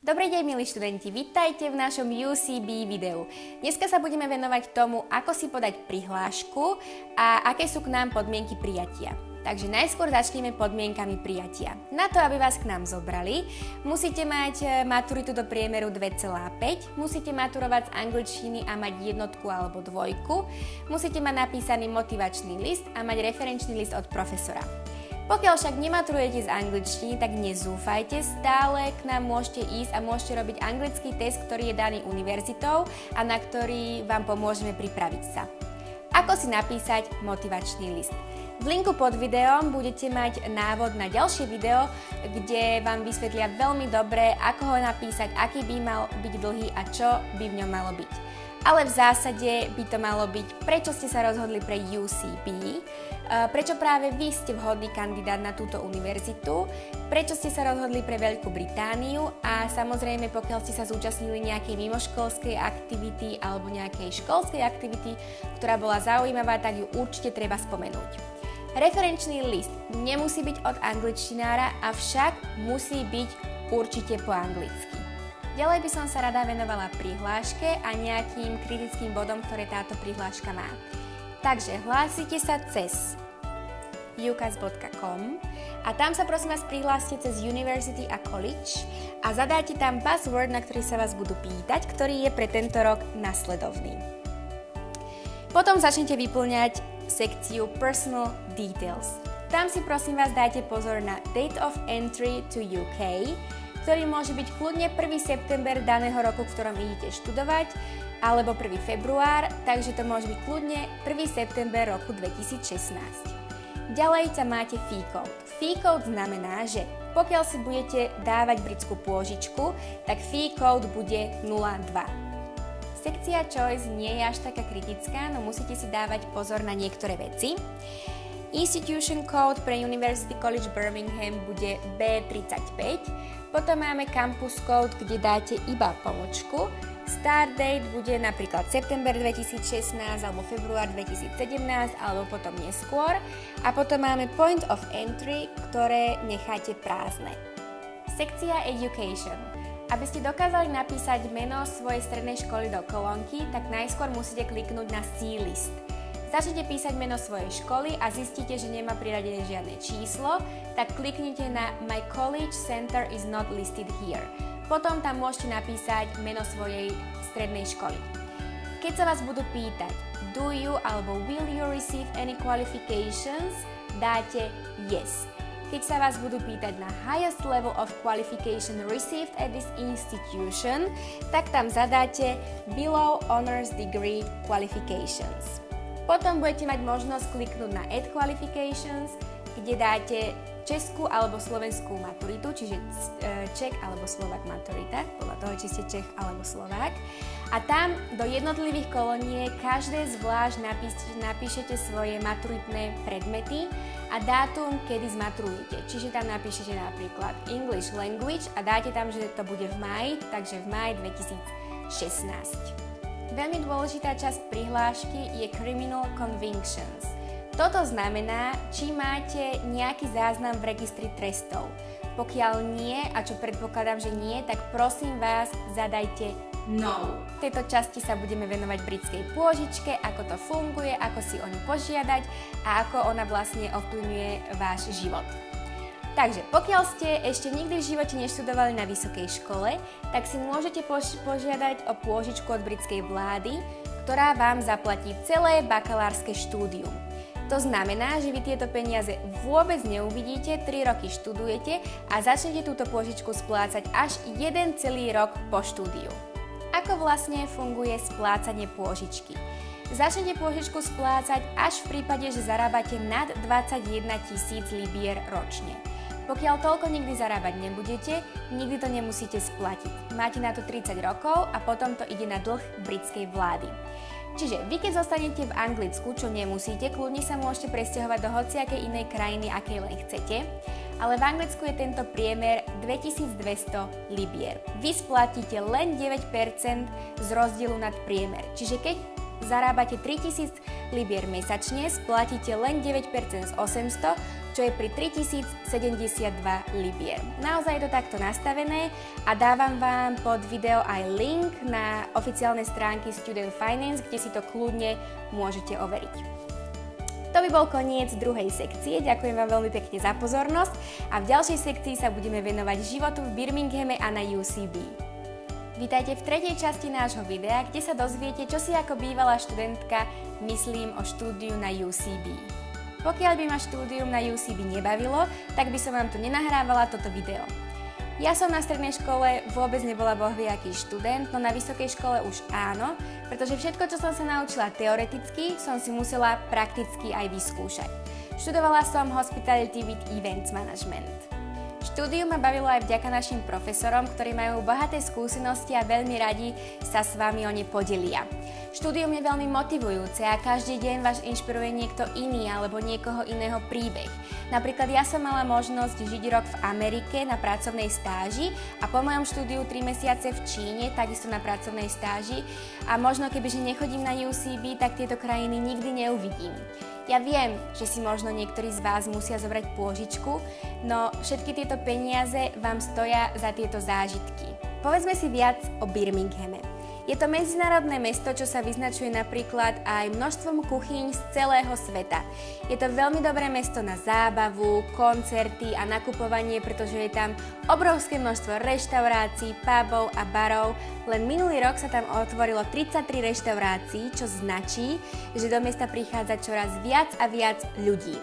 Dobrý deň, milí študenti, vítajte v našom UCB videu. Dneska sa budeme venovať tomu, ako si podať prihlášku a aké sú k nám podmienky prijatia. Takže najskôr začneme podmienkami prijatia. Na to, aby vás k nám zobrali, musíte mať maturitu do priemeru 2,5, musíte maturovať z angličtiny a mať jednotku alebo dvojku, musíte mať napísaný motivačný list a mať referenčný list od profesora. Pokiaľ však nematurujete z angličtiny, tak nezúfajte, stále k nám môžete ísť a môžete robiť anglický test, ktorý je daný univerzitou a na ktorý vám pomôžeme pripraviť sa. Ako si napísať motivačný list? V linku pod videom budete mať návod na ďalšie video, kde vám vysvetlia veľmi dobre, ako ho napísať, aký by mal byť dlhý a čo by v ňom malo byť. Ale v zásade by to malo byť, prečo ste sa rozhodli pre UCB, prečo práve vy ste vhodný kandidát na túto univerzitu, prečo ste sa rozhodli pre Veľkú Britániu a samozrejme, pokiaľ ste sa zúčastnili nejakej mimoškolskej aktivity alebo nejakej školskej aktivity, ktorá bola zaujímavá, tak ju určite treba spomenúť. Referenčný list nemusí byť od angličtinára, avšak musí byť určite po anglicky. Ďalej by som sa rada venovala prihláške a nejakým kritickým bodom, ktoré táto prihláška má. Takže hlásite sa cez ucas.com a tam sa prosím vás prihláste cez University a College a zadáte tam buzzword, na ktorý sa vás budú pýtať, ktorý je pre tento rok nasledovný. Potom začnete vyplňať sekciu Personal Details. Tam si prosím vás dajte pozor na Date of Entry to UK, ktorý môže byť kľudne 1. september daného roku, v ktorom idete študovať, alebo 1. február, takže to môže byť kľudne 1. september roku 2016. Ďalej tam máte fee code. Fee code znamená, že pokiaľ si budete dávať britskú pôžičku, tak fee code bude 02. Sekcia Choice nie je až taká kritická, no musíte si dávať pozor na niektoré veci. Institution Code pre University College Birmingham bude B35, potom máme Campus Code, kde dáte iba pomočku, Start Date bude napríklad september 2016 alebo február 2017 alebo potom neskôr a potom máme Point of Entry, ktoré necháte prázdne. Sekcia Education. Aby ste dokázali napísať meno svojej strednej školy do kolónky, tak najskôr musíte kliknúť na C-list. Začnete písať meno svojej školy a zistíte, že nemá priradené žiadne číslo, tak kliknite na My College Center is not listed here. Potom tam môžete napísať meno svojej strednej školy. Keď sa vás budú pýtať Do you alebo Will you receive any qualifications, dáte Yes. Keď sa vás budú pýtať na highest level of qualification received at this institution, tak tam zadáte Below Honors Degree Qualifications. Potom budete mať možnosť kliknúť na Add Qualifications, kde dáte českú alebo slovenskú maturitu, čiže Čech alebo Slovák maturita, podľa toho, či ste Čech alebo Slovák. A tam do jednotlivých kolóniek každé zvlášť napíšete svoje maturitné predmety a dátum, kedy zmaturujete. Čiže tam napíšete napríklad English Language a dáte tam, že to bude v máji, takže v máji 2016. Veľmi dôležitá časť prihlášky je Criminal Convictions. Toto znamená, či máte nejaký záznam v registri trestov. Pokiaľ nie, a čo predpokladám, že nie, tak prosím vás, zadajte No. V tejto časti sa budeme venovať britskej pôžičke, ako to funguje, ako si o ňu požiadať a ako ona vlastne ovplyvňuje váš život. Takže pokiaľ ste ešte nikdy v živote neštudovali na vysokej škole, tak si môžete požiadať o pôžičku od britskej vlády, ktorá vám zaplatí celé bakalárske štúdium. To znamená, že vy tieto peniaze vôbec neuvidíte, 3 roky študujete a začnete túto pôžičku splácať až 1 celý rok po štúdiu. Ako vlastne funguje splácanie pôžičky? Začnete pôžičku splácať až v prípade, že zarábate nad 21 000 libier ročne. Pokiaľ toľko nikdy zarábať nebudete, nikdy to nemusíte splatiť. Máte na to 30 rokov a potom to ide na dlh britskej vlády. Čiže vy keď zostanete v Anglicku, čo nemusíte, kľudne sa môžete presťahovať do hociakej inej krajiny, akej len chcete, ale v Anglicku je tento priemer 2200 libier. Vy splatíte len 9% z rozdielu nad priemer. Čiže keď zarábate 3000 libier mesačne, splatíte len 9% z 800, čo čo je pri 3072 libier. Naozaj je to takto nastavené a dávam vám pod video aj link na oficiálne stránky Student Finance, kde si to kľudne môžete overiť. To by bol koniec druhej sekcie, ďakujem vám veľmi pekne za pozornosť a v ďalšej sekcii sa budeme venovať životu v Birminghame a na UCB. Vítajte v tretej časti nášho videa, kde sa dozviete, čo si ako bývalá študentka myslím o štúdiu na UCB. Pokiaľ by ma štúdium na UCB nebavilo, tak by som vám tu nenahrávala toto video. Ja som na strednej škole vôbec nebola bohviaký študent, no na vysokej škole už áno, pretože všetko, čo som sa naučila teoreticky, som si musela prakticky aj vyskúšať. Študovala som Hospitality with Events Management. Štúdium ma bavilo aj vďaka našim profesorom, ktorí majú bohaté skúsenosti a veľmi radi sa s vami o ne podelia. Štúdium je veľmi motivujúce a každý deň vás inšpiruje niekto iný alebo niekoho iného príbeh. Napríklad ja som mala možnosť žiť rok v Amerike na pracovnej stáži a po mojom štúdiu 3 mesiace v Číne, takisto na pracovnej stáži a možno kebyže nechodím na UCB, tak tieto krajiny nikdy neuvidím. Ja viem, že si možno niektorí z vás musia zobrať pôžičku, no všetky tieto peniaze vám stoja za tieto zážitky. Povedzme si viac o Birminghame. Je to medzinárodné mesto, čo sa vyznačuje napríklad aj množstvom kuchyň z celého sveta. Je to veľmi dobré mesto na zábavu, koncerty a nakupovanie, pretože je tam obrovské množstvo reštaurácií, pubov a barov. Len minulý rok sa tam otvorilo 33 reštaurácií, čo značí, že do mesta prichádza čoraz viac a viac ľudí.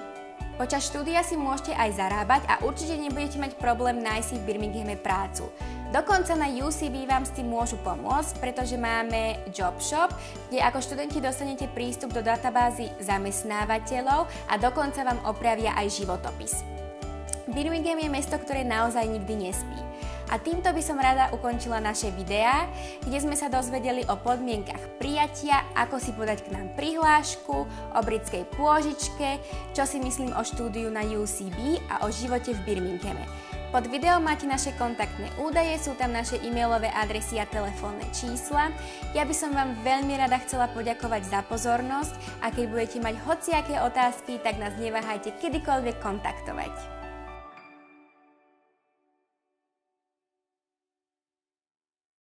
Počas štúdia si môžete aj zarábať a určite nebudete mať problém nájsť si v Birminghame prácu. Dokonca na UCB vám s tým môžu pomôcť, pretože máme Job Shop, kde ako študenti dostanete prístup do databázy zamestnávateľov a dokonca vám opravia aj životopis. Birmingham je mesto, ktoré naozaj nikdy nespí. A týmto by som rada ukončila naše videá, kde sme sa dozvedeli o podmienkach prijatia, ako si podať k nám prihlášku, o britskej pôžičke, čo si myslím o štúdiu na UCB a o živote v Birminghame. Pod videom máte naše kontaktné údaje, sú tam naše e-mailové adresy a telefónne čísla. Ja by som vám veľmi rada chcela poďakovať za pozornosť a keď budete mať hociaké otázky, tak nás neváhajte kedykoľvek kontaktovať.